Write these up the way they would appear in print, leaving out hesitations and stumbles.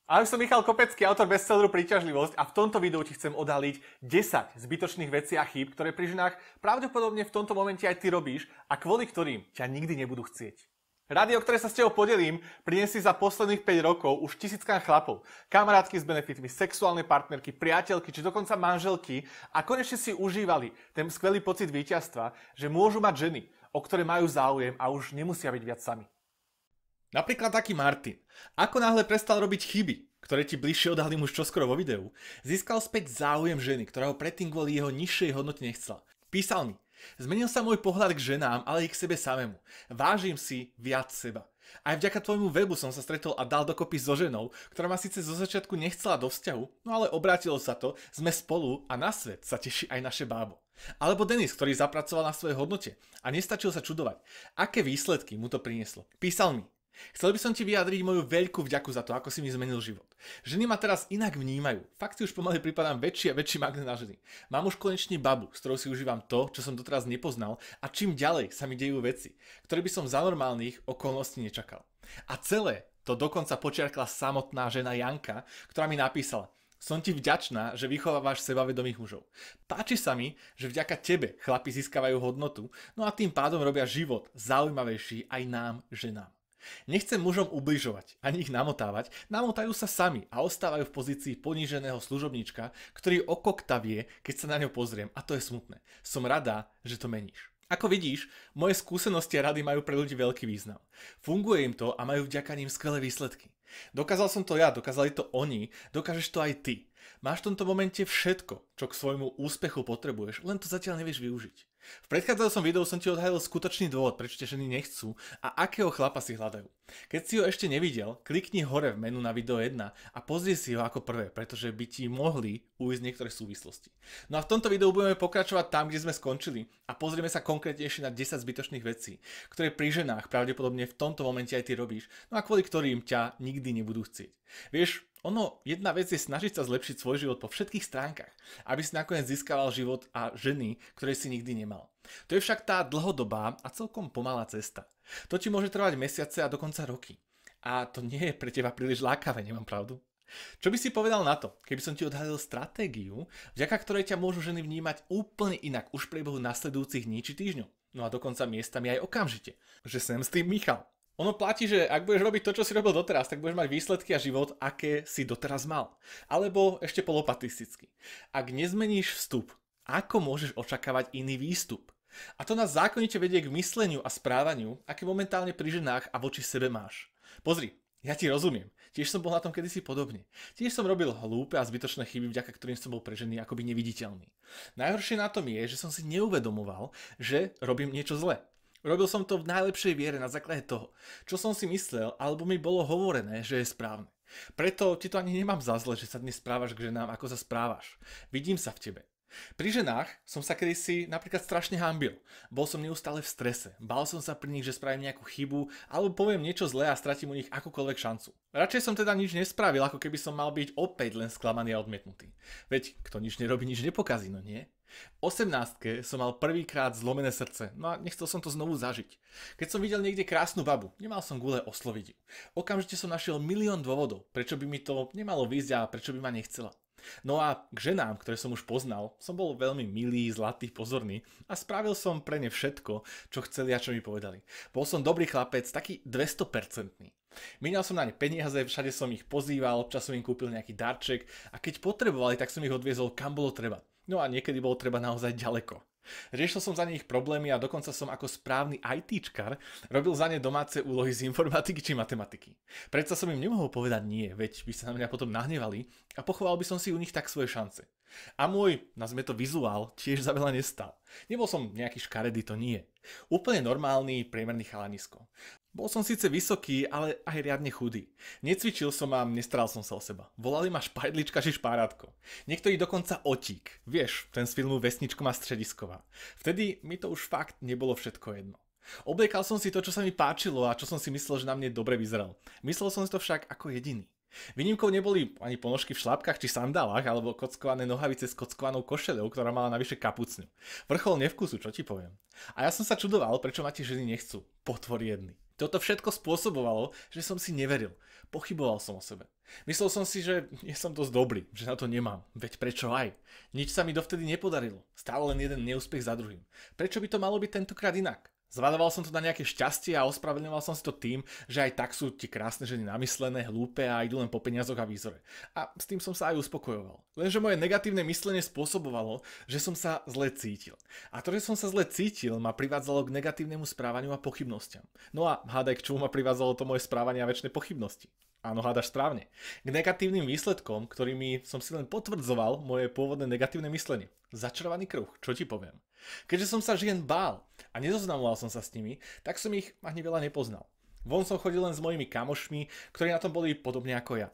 Ahoj, som Michal Kopecký, autor bestselleru Príťažlivosť a v tomto videu ti chcem odhaliť 10 zbytočných vecí a chýb, ktoré pri ženách pravdepodobne v tomto momente aj ty robíš a kvôli ktorým ťa nikdy nebudú chcieť. Rady, o ktoré sa s tebou podelím, priniesli za posledných 5 rokov už tisíckam chlapov, kamarátky s benefitmi, sexuálne partnerky, priateľky či dokonca manželky a konečne si užívali ten skvelý pocit víťazstva, že môžu mať ženy, o ktoré majú záujem a už nemusia byť viac sami. Napríklad taký Martin. Ako náhle prestal robiť chyby, ktoré ti bližšie odhalím už čoskoro vo videu, získal späť záujem ženy, ktorá ho predtým kvôli jeho nižšej hodnote nechcela. Písal mi: zmenil sa môj pohľad k ženám, ale i k sebe samému. Vážim si viac seba. Aj vďaka tvojmu webu som sa stretol a dal dokopy so ženou, ktorá ma síce zo začiatku nechcela do vzťahu, no ale obrátilo sa to, sme spolu a na svet sa teší aj naše bábo. Alebo Denis, ktorý zapracoval na svojej hodnote a nestačil sa čudovať, aké výsledky mu to prinieslo. Písal mi: chcel by som ti vyjadriť moju veľkú vďaku za to, ako si mi zmenil život. Ženy ma teraz inak vnímajú. Fakt si už pomaly pripadám väčší a väčší magnet na ženy. Mám už konečne babu, s ktorou si užívam to, čo som doteraz nepoznal a čím ďalej sa mi dejú veci, ktoré by som za normálnych okolností nečakal. A celé to dokonca počiarkla samotná žena Janka, ktorá mi napísala: som ti vďačná, že vychovávaš sebavedomých mužov. Páči sa mi, že vďaka tebe chlapi získavajú hodnotu, no a tým pádom robia život zaujímavejší aj nám, ženám. Nechcem mužom ubližovať, ani ich namotávať, namotajú sa sami a ostávajú v pozícii poníženého služobníčka, ktorý okokta vie, keď sa na ňo pozriem, a to je smutné. Som rada, že to meníš. Ako vidíš, moje skúsenosti a rady majú pre ľudí veľký význam. Funguje im to a majú vďaka ním skvelé výsledky. Dokázal som to ja, dokázali to oni, dokážeš to aj ty. Máš v tomto momente všetko, čo k svojmu úspechu potrebuješ, len to zatiaľ nevieš využiť. V predchádzajúcom videu som ti odhalil skutočný dôvod, prečo ťa ženy nechcú a akého chlapa si hľadajú. Keď si ho ešte nevidel, klikni hore v menu na video 1 a pozri si ho ako prvé, pretože by ti mohli ujsť niektoré súvislosti. No a v tomto videu budeme pokračovať tam, kde sme skončili a pozrieme sa konkrétnejšie na 10 zbytočných vecí, ktoré pri ženách pravdepodobne v tomto momente aj ty robíš, no a kvôli ktorým ťa nikdy nebudú chcieť. Vieš, jedna vec je snažiť sa zlepšiť svoj život po všetkých stránkach, aby si nakoniec získaval život a ženy, ktoré si nikdy nemal. To je však tá dlhodobá a celkom pomalá cesta. To ti môže trvať mesiace a dokonca roky. A to nie je pre teba príliš lákavé, nemám pravdu? Čo by si povedal na to, keby som ti odhalil stratégiu, vďaka ktorej ťa môžu ženy vnímať úplne inak už v priebehu nasledujúcich dní či týždňov? No a dokonca miestami aj okamžite, že sem s tým Michal. Ono platí, že ak budeš robiť to, čo si robil doteraz, tak budeš mať výsledky a život, aké si doteraz mal. Alebo ešte polopatisticky. Ak nezmeníš vstup, ako môžeš očakávať iný výstup? A to nás zákonite vedie k mysleniu a správaniu, aké momentálne pri ženách a voči sebe máš. Pozri, ja ti rozumiem. Tiež som bol na tom kedysi podobne. Tiež som robil hlúpe a zbytočné chyby, vďaka ktorým som bol pre ženy akoby neviditeľný. Najhoršie na tom je, že som si neuvedomoval, že robím niečo zlé. Robil som to v najlepšej viere na základe toho, čo som si myslel, alebo mi bolo hovorené, že je správne. Preto ti to ani nemám za zle, že sa dnes správaš k ženám, ako sa správaš. Vidím sa v tebe. Pri ženách som sa kedysi napríklad strašne hanbil. Bol som neustále v strese. Bál som sa pri nich, že spravím nejakú chybu, alebo poviem niečo zlé a stratím u nich akúkoľvek šancu. Radšej som teda nič nespravil, ako keby som mal byť opäť len sklamaný a odmietnutý. Veď kto nič nerobí, nič nepokazí, no nie? V 18-ke som mal prvýkrát zlomené srdce, no a nechcel som to znovu zažiť. Keď som videl niekde krásnu babu, nemal som gule osloviť ju. Okamžite som našiel milión dôvodov, prečo by mi to nemalo výjsť a prečo by ma nechcela. No a k ženám, ktoré som už poznal, som bol veľmi milý, zlatý, pozorný a spravil som pre ne všetko, čo chceli a čo mi povedali. Bol som dobrý chlapec, taký 200%. Míňal som na ne peniaze, všade som ich pozýval, občas som im kúpil nejaký darček a keď potrebovali, tak som ich odviezol kam bolo treba. No a niekedy bolo treba naozaj ďaleko. Riešil som za nich problémy a dokonca som ako správny ITčkar robil za ne domáce úlohy z informatiky či matematiky. Predsa som im nemohol povedať nie, veď by sa na mňa potom nahnevali a pochoval by som si u nich tak svoje šance. A môj, nazvime to vizuál, tiež za veľa nestal. Nebol som nejaký škaredý, to nie. Úplne normálny, priemerný chalanisko. Bol som síce vysoký, ale aj riadne chudý. Necvičil som a nestaral som sa o seba. Volali ma špajdlička či špárátko. Niektorí dokonca otík. Vieš, ten z filmu Vesničko má stredisková. Vtedy mi to už fakt nebolo všetko jedno. Obliekal som si to, čo sa mi páčilo a čo som si myslel, že na mne dobre vyzeral. Myslel som si to však ako jediný. Výnimkou neboli ani ponožky v šlapkách či sandálach alebo kockované nohavice s kockovanou košeľou, ktorá mala navyše kapucňu. Vrchol nevkusu, čo ti poviem. A ja som sa čudoval, prečo ma tie ženy nechcú. Potvor jedný. Toto všetko spôsobovalo, že som si neveril. Pochyboval som o sebe. Myslel som si, že nie som dosť dobrý, že na to nemám. Veď prečo aj? Nič sa mi dovtedy nepodarilo. Stále len jeden neúspech za druhým. Prečo by to malo byť tentokrát inak? Zvaľoval som to na nejaké šťastie a ospravedlňoval som si to tým, že aj tak sú ti krásne ženy namyslené, hlúpe a idú len po peniazoch a výzore. A s tým som sa aj uspokojoval. Lenže moje negatívne myslenie spôsobovalo, že som sa zle cítil. A to, že som sa zle cítil, ma privádzalo k negatívnemu správaniu a pochybnostiam. No a hádaj, k čomu ma privádzalo to moje správanie a väčšie pochybnosti. Áno, hádaš správne. K negatívnym výsledkom, ktorými som si len potvrdzoval moje pôvodné negatívne myslenie. Začarovaný kruh, čo ti poviem. Keďže som sa žien bál a nezoznamoval som sa s nimi, tak som ich ani veľa nepoznal. Von som chodil len s mojimi kamošmi, ktorí na tom boli podobne ako ja.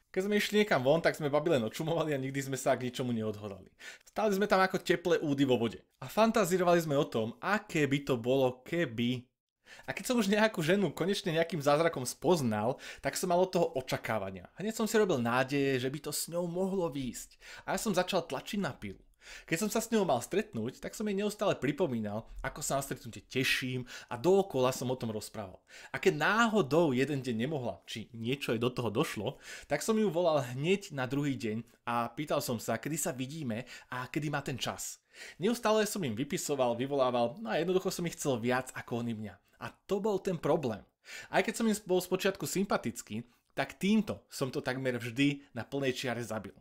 Keď sme išli niekam von, tak sme babi len odčumovali a nikdy sme sa k ničomu neodhodali. Stáli sme tam ako teplé údy vo vode. A fantazírovali sme o tom, aké by to bolo, keby... A keď som už nejakú ženu konečne nejakým zázrakom spoznal, tak som mal od toho očakávania. Hneď som si robil nádeje, že by to s ňou mohlo výjsť. A ja som začal tlačiť na pilu. Keď som sa s ňou mal stretnúť, tak som jej neustále pripomínal, ako sa na stretnutie teším a dookola som o tom rozprával. A keď náhodou jeden deň nemohla, či niečo jej do toho došlo, tak som ju volal hneď na druhý deň a pýtal som sa, kedy sa vidíme a kedy má ten čas. Neustále som im vypisoval, vyvolával, no a jednoducho som ich chcel viac ako oni mňa. A to bol ten problém. Aj keď som im bol spočiatku sympatický, tak týmto som to takmer vždy na plnej čiare zabil.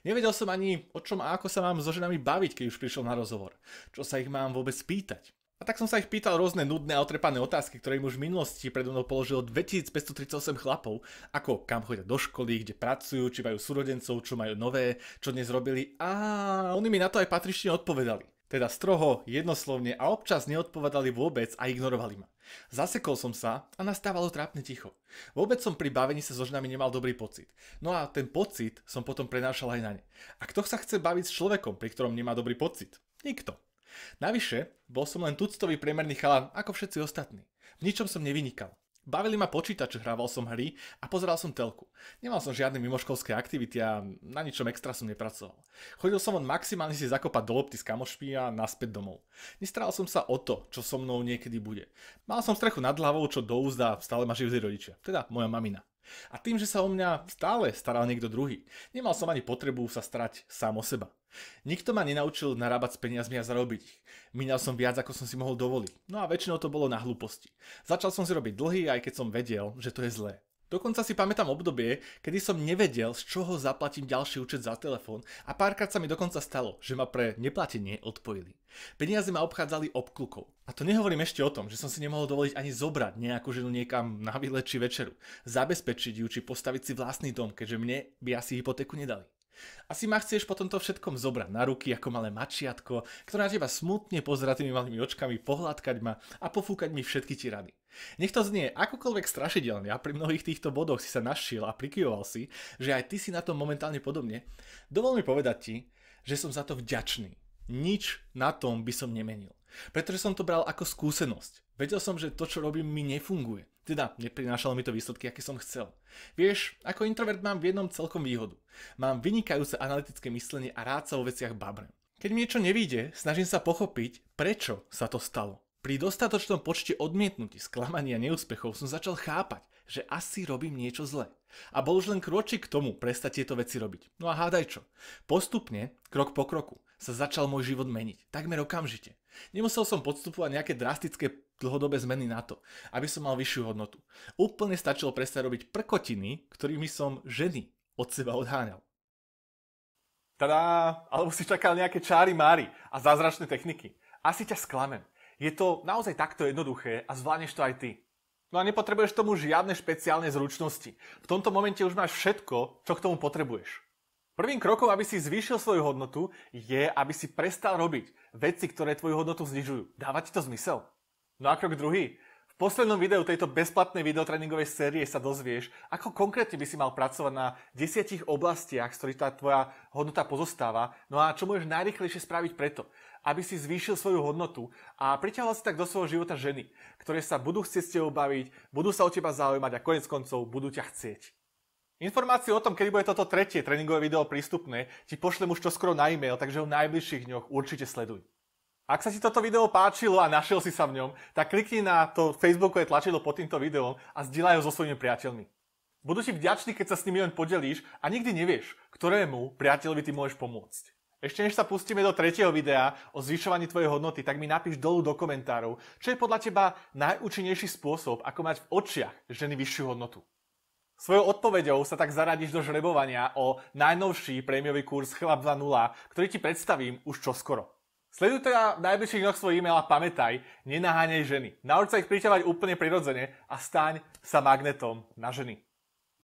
Nevedel som ani, o čom a ako sa mám so ženami baviť, keď už prišiel na rozhovor. Čo sa ich mám vôbec pýtať. A tak som sa ich pýtal rôzne nudné a otrepané otázky, ktoré im už v minulosti predo mnou položilo 2538 chlapov, ako kam chodia do školy, kde pracujú, či majú súrodencov, čo majú nové, čo dnes robili, a oni mi na to aj patrične odpovedali. Teda stroho, jednoslovne a občas neodpovedali vôbec a ignorovali ma. Zasekol som sa a nastávalo trápne ticho. Vôbec som pri bavení sa so ženami nemal dobrý pocit. No a ten pocit som potom prenášal aj na ne. A kto sa chce baviť s človekom, pri ktorom nemá dobrý pocit? Nikto. Navyše, bol som len tuctový priemerný chalan ako všetci ostatní. V ničom som nevynikal. Bavili ma počítače, hrával som hry a pozeral som telku. Nemal som žiadne mimoškolské aktivity a na ničom extra som nepracoval. Chodil som len maximálne si zakopať do lopty s kamošmi a naspäť domov. Nestaral som sa o to, čo so mnou niekedy bude. Mal som strechu nad hlavou, čo do úzda stále ma živili rodičia, teda moja mamina. A tým, že sa o mňa stále staral niekto druhý, nemal som ani potrebu sa starať sám o seba. Nikto ma nenaučil narábať s peniazmi a zarobiť ich. Míňal som viac, ako som si mohol dovoliť. No a väčšinou to bolo na hlúposti. Začal som si robiť dlhy, aj keď som vedel, že to je zlé. Dokonca si pamätám obdobie, kedy som nevedel, z čoho zaplatím ďalší účet za telefón a párkrát sa mi dokonca stalo, že ma pre neplatenie odpojili. Peniaze ma obchádzali obklukou. A to nehovorím ešte o tom, že som si nemohol dovoliť ani zobrať nejakú ženu niekam na výlet či večeru, zabezpečiť ju či postaviť si vlastný dom, keďže mne by asi hypotéku nedali. Asi ma chceš po tomto všetkom zobrať na ruky ako malé mačiatko, ktoré na teba smutne pozerá tými malými očkami, pohľadkať ma a pofúkať mi všetky ti rady. Nech to znie akokoľvek strašidelne a pri mnohých týchto bodoch si sa našiel a prikyvoval si, že aj ty si na tom momentálne podobne, dovol mi povedať ti, že som za to vďačný. Nič na tom by som nemenil. Pretože som to bral ako skúsenosť. Vedel som, že to, čo robím, mi nefunguje. Teda neprinášalo mi to výsledky, aké som chcel. Vieš, ako introvert mám v jednom celkom výhodu. Mám vynikajúce analytické myslenie a rád sa o veciach babrem. Keď mi niečo nevíde, snažím sa pochopiť, prečo sa to stalo. Pri dostatočnom počte odmietnutí, sklamaní a neúspechov som začal chápať, že asi robím niečo zle. A bol už len kročík k tomu prestať tieto veci robiť. No a hádaj čo? Postupne, krok po kroku, sa začal môj život meniť. Takmer okamžite. Nemusel som podstupovať nejaké drastické dlhodobé zmeny na to, aby som mal vyššiu hodnotu. Úplne stačilo prestať robiť prkotiny, ktorými som ženy od seba odháňal. Tadá, alebo si čakal nejaké čáry máry a zázračné techniky. Asi ťa sklamem. Je to naozaj takto jednoduché a zvládneš to aj ty. No a nepotrebuješ tomu žiadne špeciálne zručnosti. V tomto momente už máš všetko, čo k tomu potrebuješ. Prvým krokom, aby si zvýšil svoju hodnotu, je, aby si prestal robiť veci, ktoré tvoju hodnotu znižujú. Dáva ti to zmysel? No a krok druhý. V poslednom videu tejto bezplatnej videotréningovej série sa dozvieš, ako konkrétne by si mal pracovať na 10 oblastiach, z ktorých tá tvoja hodnota pozostáva. No a čo môžeš najrýchlejšie spraviť preto, aby si zvýšil svoju hodnotu a priťahoval si tak do svojho života ženy, ktoré sa budú chcieť s tebou baviť, budú sa o teba zaujímať a konec koncov budú ťa chcieť. Informáciu o tom, kedy bude toto tretie tréningové video prístupné, ti pošlem už čoskoro na e-mail, takže ho v najbližších dňoch určite sleduj. Ak sa ti toto video páčilo a našiel si sa v ňom, tak klikni na to facebookové tlačidlo pod týmto videom a zdieľaj ho so svojimi priateľmi. Budú ti vďační, keď sa s nimi len podelíš a nikdy nevieš, ktorému priateľovi ty môžeš pomôcť. Ešte než sa pustíme do tretieho videa o zvyšovaní tvojej hodnoty, tak mi napíš dolu do komentárov, čo je podľa teba najúčinnejší spôsob, ako mať v očiach ženy vyššiu hodnotu. Svojou odpoveďou sa tak zaradíš do žrebovania o najnovší prémiový kurz Chlap 2.0, ktorý ti predstavím už čoskoro. Sleduj teda najbližších dňoch svoj e-mail a pamätaj, nenaháňaj ženy. Nauč sa ich priťahovať úplne prirodzene a staň sa magnetom na ženy.